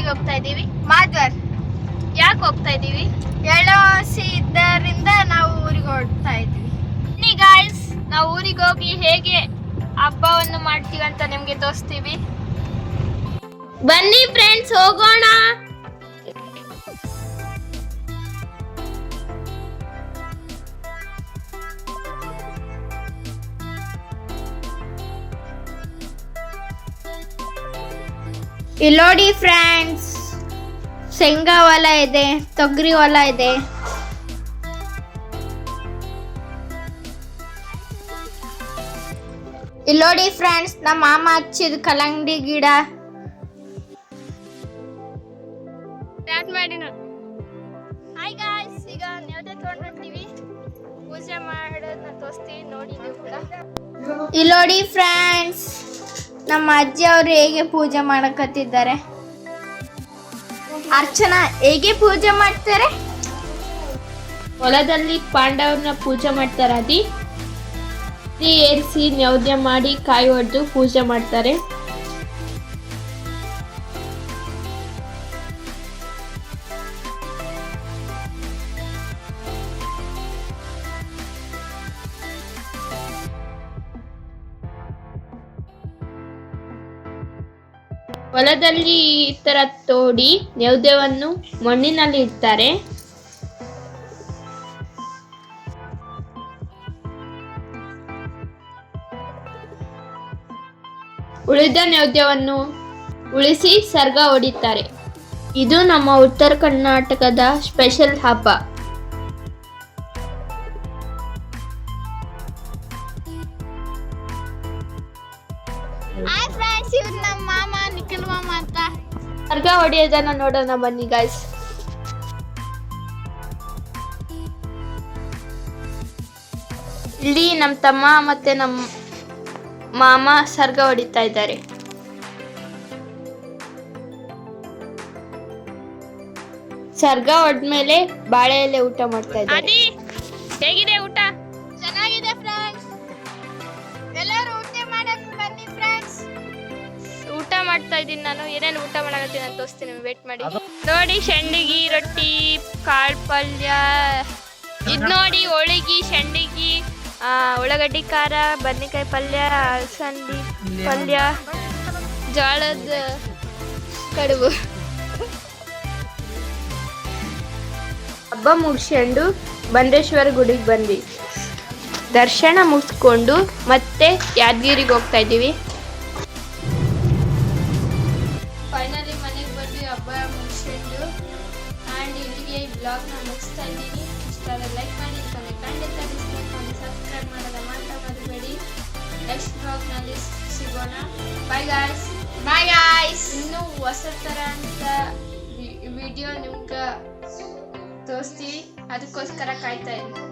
ಎಲ್ಲಿಗೆ ಹೋಗ್ತಾ ಇದೀವಿ? ಮಾದ್ವರ್. ಯಾಕೆ ಹೋಗ್ತಾ ಇದೀವಿ? ಎಳ್ಳವಾಸಿ ಇದ್ದರಿಂದ ನಾವು ಊರಿಗೆ ಹೊರಡ್ತಾ ಇದೀವಿ. ಬನ್ನಿ ಗಾಯ್ಸ್, ನಾವು ಊರಿಗೆ ಹೋಗಿ ಹೇಗೆ ಹಬ್ಬವನ್ನು ಮಾಡ್ತೀವಿ ಅಂತ ನಿಮ್ಗೆ ತೋರಿಸ್ತೀವಿ. ಬನ್ನಿ ಫ್ರೆಂಡ್ಸ್, ಹೋಗೋಣ. ಇಲ್ಲಿ ನೋಡಿ ಫ್ರೆಂಡ್ಸ್, ಶೇಂಗಾ ಹೊಲ ಇದೆ, ತೊಗರಿ ಹೊಲ ಇದೆ. ಇಲ್ಲಿ ನೋಡಿ ಫ್ರೆಂಡ್ಸ್, ನಮ್ಮ ಮಾಮ ಹಚ್ಚಿದ ಕಲ್ಲಂಗಡಿ ಗಿಡ. ಸ್ಟಾರ್ಟ್ ಮಾಡಿ ನೋಡಿ. ಹಾಯ್ ಗಾಯ್ಸ್, ಈಗ ನೇವತೆ ತೊಗೊಂಡಿರ್ತೀವಿ, ಪೂಜೆ ಮಾಡೋದನ್ನ ತೋರಿಸ್ತೀವಿ, ನೋಡಿ ನೀವು ಕೂಡ. ಇಲ್ಲಿ ನೋಡಿ ಫ್ರೆಂಡ್ಸ್, ನಮ್ಮ ಅಜ್ಜಿ ಅವರು ಹೇಗೆ ಪೂಜೆ ಮಾಡಕತ್ತಿದ್ದಾರೆ. ಅರ್ಚನಾ ಹೇಗೆ ಪೂಜೆ ಮಾಡ್ತಾರೆ? ಹೊಲದಲ್ಲಿ ಪಾಂಡವರನ್ನ ಪೂಜೆ ಮಾಡ್ತಾರೆ. ಅದಿ ಏರಿಸಿ ನೈವೇದ್ಯ ಮಾಡಿ ಕಾಯಿ ಹೊಡೆದು ಪೂಜೆ ಮಾಡ್ತಾರೆ. ಹೊಲದಲ್ಲಿ ಈ ತರ ತೋಡಿ ನೈವೇದ್ಯವನ್ನು ಮಣ್ಣಿನಲ್ಲಿ ಇಡ್ತಾರೆ. ಉಳಿದ ನೈವೇದ್ಯವನ್ನು ಉಳಿಸಿ ಸರ್ಗ ಹೊಡಿತಾರೆ. ಇದು ನಮ್ಮ ಉತ್ತರ ಕರ್ನಾಟಕದ ಸ್ಪೆಷಲ್ ಹಬ್ಬ. ಹಾಯ್ ಫ್ರೆಂಡ್ಸ್, ಇವ್ರು ನಮ್ಮ ಮಾಮ ನಿಖಿಲ್ ಮಾಮ ಅಂತ. ಸರ್ಗ ಹೊಡೆಯೋದನ್ನ ನೋಡೋಣ ಬನ್ನಿ ಗಾಯ್ಸ್. ಇಲ್ಲಿ ನಮ್ಮ ತಮ್ಮ ಮತ್ತೆ ನಮ್ಮ ಮಾಮ ಸರ್ಗ ಹೊಡಿತಾ ಇದ್ದಾರೆ. ಸರ್ಗ ಹೊಡೆದ್ಮೇಲೆ ಬಾಳೆ ಎಲೆ ಊಟ ಮಾಡ್ತಾ ಇದ್ದಾರೆ. ಹೇಗಿದೆ ಊಟ? ಚೆನ್ನಾಗಿದೆ ಫ್ರೆಂಡ್ಸ್, ಎಲ್ಲರೂ ಊಟ ಮಾಡಕ್ ಬನ್ನಿ ಫ್ರೆಂಡ್ಸ್. ಊಟ ಮಾಡ್ತಾ ಇದ್ದೀನಿ ನಾನು. ಏನೇನು ಊಟ ಮಾಡಕತ್ತೀನಿ ಅಂತ ತೋರಿಸ್ತೀನಿ, ವೇಟ್ ಮಾಡಿ. ನೋಡಿ, ಶಂಡಿಗಿ ರೊಟ್ಟಿ, ಕಾಳು ಪಲ್ಯ, ಇದು ನೋಡಿ ಹೋಳಿಗೆ, ಶಂಡಿಗಿ, ಉಳ್ಳಾಗಡ್ಡಿ ಖಾರ, ಬದನೆಕಾಯಿ ಪಲ್ಯ, ಅಲಸಂದಿ ಪಲ್ಯ, ಜೋಳದ ಕಡುಬು. ಹಬ್ಬ ಮುಗಿಸ್ಕೊಂಡು ಬಂದೇಶ್ವರ ಗುಡಿಗೆ ಬಂದ್ವಿ. ದರ್ಶನ ಮುಗಿಸ್ಕೊಂಡು ಮತ್ತೆ ಯಾದಗಿರಿಗೆ ಹೋಗ್ತಾ ಇದ್ದೀವಿ. ಫೈನಲಿ ಮನೆಗೆ ಬಂದ್ವಿ ಹಬ್ಬ ಮುಗಿಸ್ಕೊಂಡು. ಆ್ಯಂಡ್ ಇಲ್ಲಿಗೆ ಈ ಬ್ಲಾಗ್ನ ಮುಗಿಸ್ತಾ ಇದ್ದೀನಿ. ಇಷ್ಟ ಲೈಕ್ ಮಾಡಿ, ಖಂಡಿತ ಡಿಸ್ಲೈಕ್ ಮಾಡಿ, ಸಬ್ಸ್ಕ್ರೈಬ್ ಮಾಡೋದ ಮಾತ್ರ ಮರಿಬೇಡಿ. ನೆಕ್ಸ್ಟ್ ಬ್ಲಾಗ್ನಲ್ಲಿ ಸಿಗೋಣ. Bye guys. Bye guys. ಇನ್ನೂ ಹೊಸ ಥರ ಅಂತ ವಿಡಿಯೋ ನಿಮ್ಗೆ ತೋರಿಸ್ತೀವಿ, ಅದಕ್ಕೋಸ್ಕರ ಕಾಯ್ತಾ ಇದ್ದೀನಿ.